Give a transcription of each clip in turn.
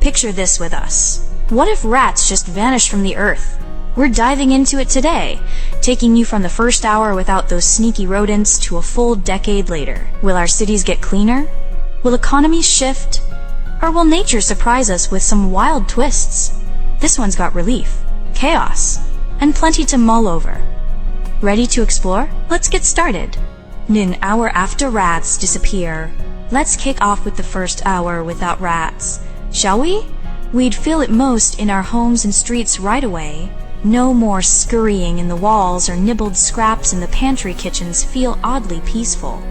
Picture this with us. What if rats just vanished from the earth? We're diving into it today, taking you from the first hour without those sneaky rodents to a full decade later. Will our cities get cleaner? Will economies shift? Or will nature surprise us with some wild twists? This one's got relief, chaos, and plenty to mull over. Ready to explore? Let's get started. An hour after rats disappear. Let's kick off with the first hour without rats, shall we? We'd feel it most in our homes and streets right away. No more scurrying in the walls or nibbled scraps in the pantry kitchens feel oddly peaceful.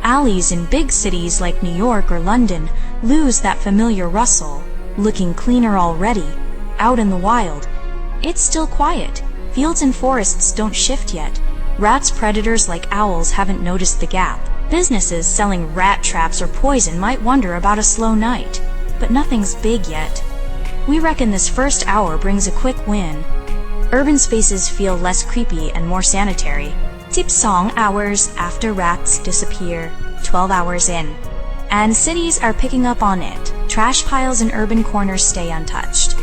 Alleys in big cities like New York or London lose that familiar rustle, looking cleaner already. Out in the wild, it's still quiet. Fields and forests don't shift yet. Rats predators like owls haven't noticed the gap. Businesses selling rat traps or poison might wonder about a slow night, but nothing's big yet. We reckon this first hour brings a quick win. Urban spaces feel less creepy and more sanitary. Tip song hours after rats disappear, 12 hours in. And cities are picking up on it. Trash piles and urban corners stay untouched.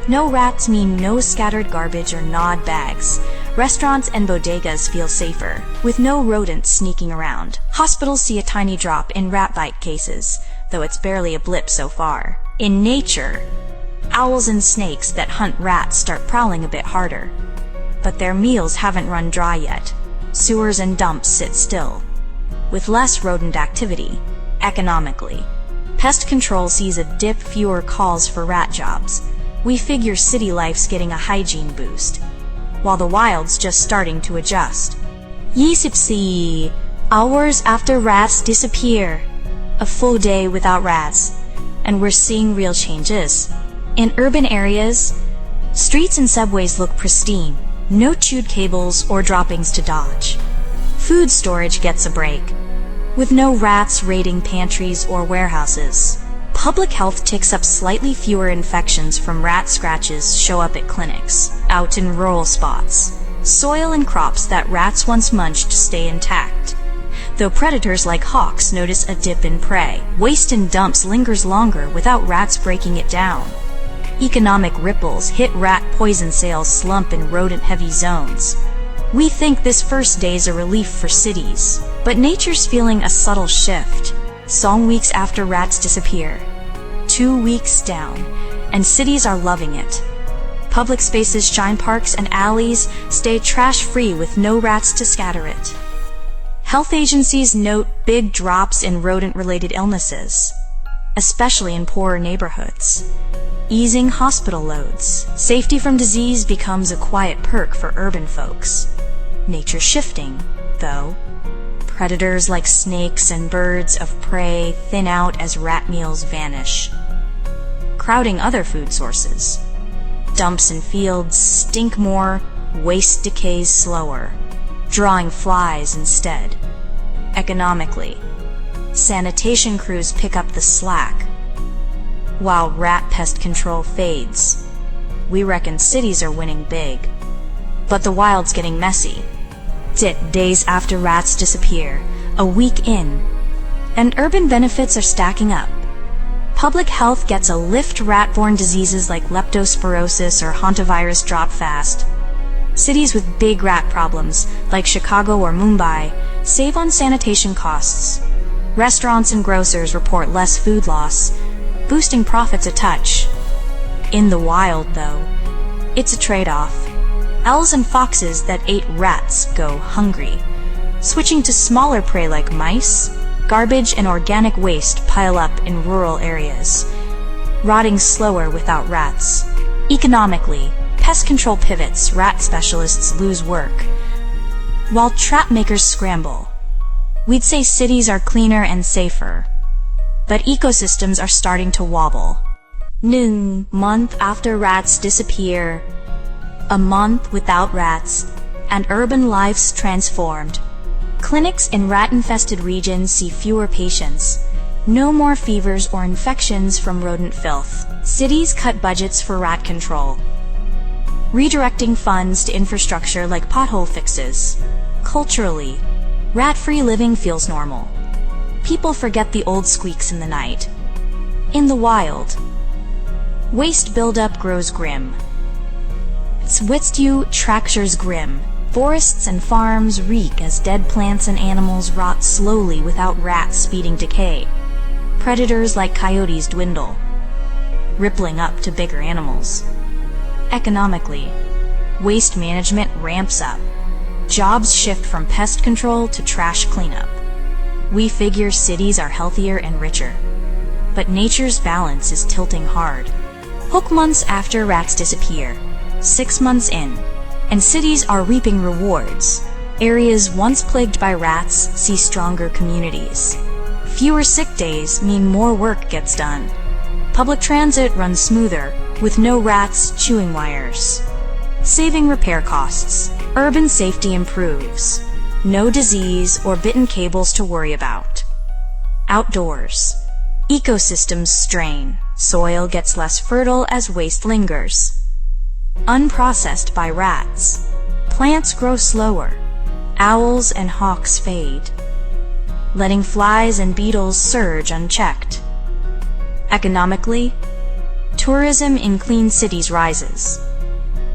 No rats mean no scattered garbage or gnawed bags. Restaurants and bodegas feel safer, with no rodents sneaking around. Hospitals see a tiny drop in rat bite cases, though it's barely a blip so far. In nature, owls and snakes that hunt rats start prowling a bit harder. But their meals haven't run dry yet. Sewers and dumps sit still, with less rodent activity, economically. Pest control sees a dip, fewer calls for rat jobs. We figure city life's getting a hygiene boost, while the wild's just starting to adjust. 24 hours after rats disappear. A full day without rats, and we're seeing real changes. In urban areas, streets and subways look pristine. No chewed cables or droppings to dodge. Food storage gets a break, with no rats raiding pantries or warehouses. Public health ticks up. Slightly fewer infections from rat scratches show up at clinics, out in rural spots. Soil and crops that rats once munched stay intact, though predators like hawks notice a dip in prey. Waste in dumps lingers longer without rats breaking it down. Economic ripples hit. Rat poison sales slump in rodent-heavy zones. We think this first day's a relief for cities, but nature's feeling a subtle shift. Song weeks after rats disappear. 2 weeks down, and cities are loving it. Public spaces shine. Parks and alleys stay trash-free with no rats to scatter it. Health agencies note big drops in rodent-related illnesses, especially in poorer neighborhoods. Easing hospital loads. Safety from disease becomes a quiet perk for urban folks. Nature shifting, though. Predators like snakes and birds of prey thin out as rat meals vanish, crowding other food sources. Dumps and fields stink more, waste decays slower, drawing flies instead. Economically, sanitation crews pick up the slack, while rat pest control fades. We reckon cities are winning big, but the wild's getting messy. Days after rats disappear, a week in, and urban benefits are stacking up. Public health gets a lift. Rat-borne diseases like leptospirosis or hantavirus drop fast. Cities with big rat problems, like Chicago or Mumbai, save on sanitation costs. Restaurants and grocers report less food loss, boosting profits a touch. In the wild, though, it's a trade-off. Owls and foxes that ate rats go hungry. Switching to smaller prey like mice, garbage and organic waste pile up in rural areas, rotting slower without rats. Economically, pest control pivots. Rat specialists lose work, while trap makers scramble. We'd say cities are cleaner and safer, but ecosystems are starting to wobble. Month after rats disappear. A month without rats, and urban life's transformed. Clinics in rat-infested regions see fewer patients. No more fevers or infections from rodent filth. Cities cut budgets for rat control, redirecting funds to infrastructure like pothole fixes. Culturally, rat-free living feels normal. People forget the old squeaks in the night. In the wild, Waste buildup grows grim. Zwitstu tractures grim. Forests and farms reek as dead plants and animals rot slowly without rats speeding decay. Predators like coyotes dwindle, rippling up to bigger animals. Economically, waste management ramps up. Jobs shift from pest control to trash cleanup. We figure cities are healthier and richer, but nature's balance is tilting hard. Hook months after rats disappear, 6 months in, and cities are reaping rewards. Areas once plagued by rats see stronger communities. Fewer sick days mean more work gets done. Public transit runs smoother, with no rats chewing wires. Saving repair costs. Urban safety improves. No disease or bitten cables to worry about. Outdoors. Ecosystems strain. Soil gets less fertile as waste lingers. Unprocessed by rats. Plants grow slower. Owls and hawks fade, letting flies and beetles surge unchecked. Economically, tourism in clean cities rises,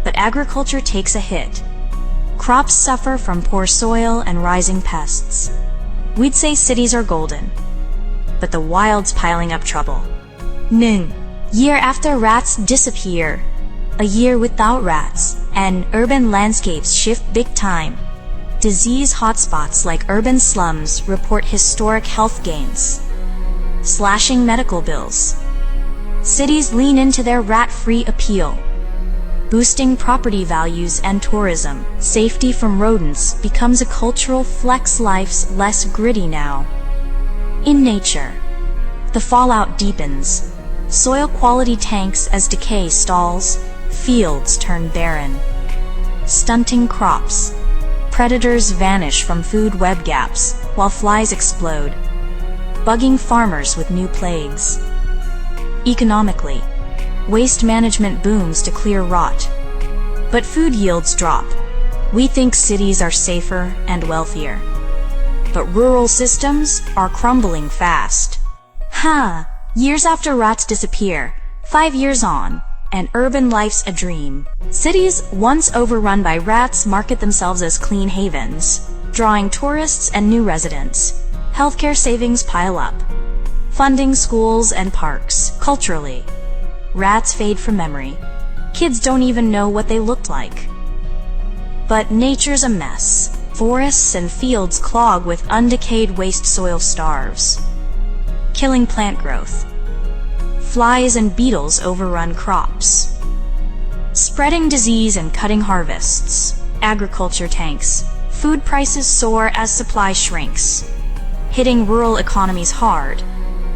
but agriculture takes a hit. Crops suffer from poor soil and rising pests. We'd say cities are golden, but the wild's piling up trouble. Year after rats disappear, a year without rats, and urban landscapes shift big time. Disease hotspots like urban slums report historic health gains, slashing medical bills. Cities lean into their rat-free appeal, boosting property values and tourism. Safety from rodents becomes a cultural flex. Life's less gritty now. In nature, the fallout deepens. Soil quality tanks as decay stalls. Fields turn barren, stunting crops. Predators vanish from food web gaps, while flies explode, bugging farmers with new plagues. Economically, waste management booms to clear rot, but food yields drop. We think cities are safer and wealthier, but rural systems are crumbling fast. Years after rats disappear, 5 years on, and urban life's a dream. Cities once overrun by rats market themselves as clean havens, drawing tourists and new residents. Healthcare savings pile up, funding schools and parks. Culturally, rats fade from memory. Kids don't even know what they looked like. But nature's a mess. Forests and fields clog with undecayed waste. Soil starves, killing plant growth. Flies and beetles overrun crops, spreading disease and cutting harvests. Agriculture tanks. Food prices soar as supply shrinks, hitting rural economies hard.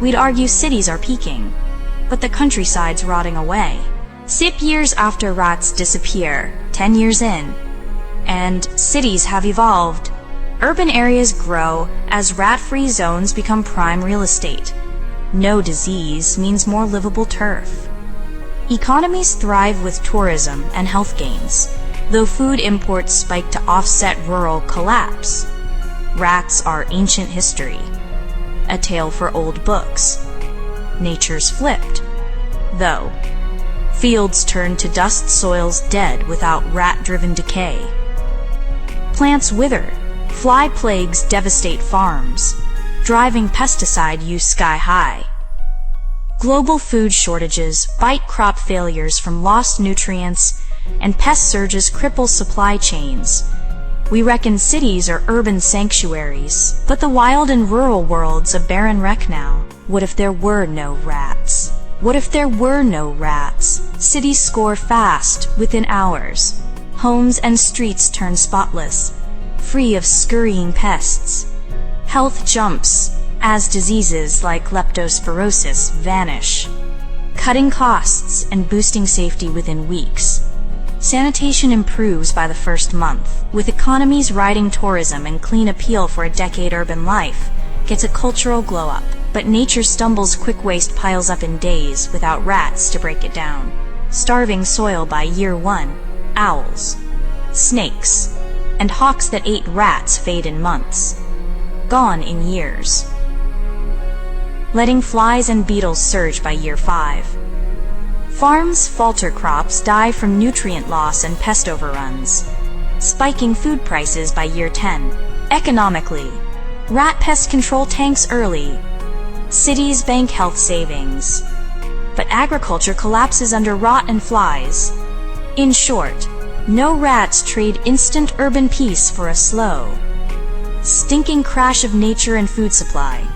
We'd argue cities are peaking, but the countryside's rotting away. 6 years after rats disappear, 10 years in, and cities have evolved. Urban areas grow as rat-free zones become prime real estate. No disease means more livable turf. Economies thrive with tourism and health gains, though food imports spike to offset rural collapse. Rats are ancient history, a tale for old books. Nature's flipped, though. Fields turn to dust, soils dead without rat-driven decay. Plants wither, fly plagues devastate farms, driving pesticide use sky high. Global food shortages bite crop failures from lost nutrients, and pest surges cripple supply chains. We reckon cities are urban sanctuaries, but the wild and rural world's a barren wreck now. What if there were no rats? What if there were no rats? Cities score fast, within hours. Homes and streets turn spotless, free of scurrying pests. Health jumps as diseases like leptospirosis vanish, cutting costs and boosting safety within weeks. Sanitation improves by the first month, with economies riding tourism and clean appeal for a decade. Urban life gets a cultural glow-up, but nature stumbles. Quick waste piles up in days without rats to break it down. Starving soil by year 1, owls, snakes, and hawks that ate rats fade in months, gone in years. Letting flies and beetles surge by year 5. Farms falter, crops die from nutrient loss and pest overruns, spiking food prices by year 10. Economically, rat pest control tanks early. Cities bank health savings. But agriculture collapses under rot and flies. In short, no rats trade instant urban peace for a slow, stinking crash of nature and food supply.